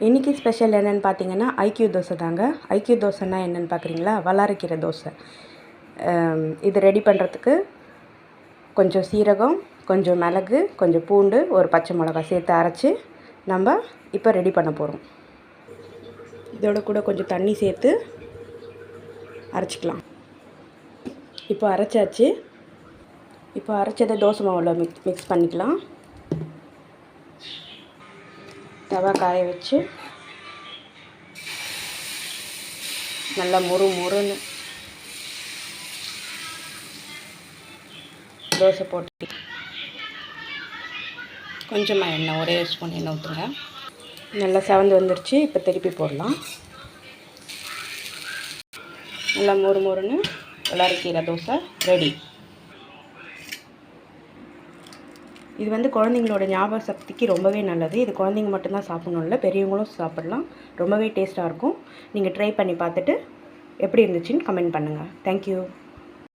இன்றைக்கி ஸ்பெஷல் என்னென்னு பார்த்தீங்கன்னா ஐக்யூ தோசை தாங்க. ஐக்யூ தோசைன்னா என்னென்னு பார்க்குறீங்களா? வல்லாரைக்கீரை தோசை. இது ரெடி பண்ணுறதுக்கு கொஞ்சம் சீரகம், கொஞ்சம் மிளகு, கொஞ்சம் பூண்டு, ஒரு பச்சை மிளகா சேர்த்து அரைச்சி நம்ம இப்போ ரெடி பண்ண போகிறோம். இதோட கூட கொஞ்சம் தண்ணி சேர்த்து அரைச்சிக்கலாம். இப்போ அரைச்சாச்சு. இப்போ அரைச்சதை தோசை மாவில் மிக்ஸ் பண்ணிக்கலாம். தவா காய வச்சு நல்லா முறுன்னு தோசை போட்டு கொஞ்சமாக எண்ணெய், ஒரே ஸ்பூன் எண்ணெய் ஊற்றுங்க. நல்லா செவந்து வந்துருச்சு. இப்போ திருப்பி போடலாம். நல்லா முறுன்னு வல்லாரைக்கீரை தோசை ரெடி. இது குழந்தைங்களோட ஞாபக சக்திக்கு ரொம்பவே நல்லது. இது குழந்தைங்க மட்டும்தான் சாப்பிடணும் இல்லை, பெரியவங்களும் சாப்பிடலாம். ரொம்பவே டேஸ்ட்டாக இருக்கும். நீங்கள் ட்ரை பண்ணி பார்த்துட்டு எப்படி இருந்துச்சுன்னு கமெண்ட் பண்ணுங்கள். தேங்க்யூ.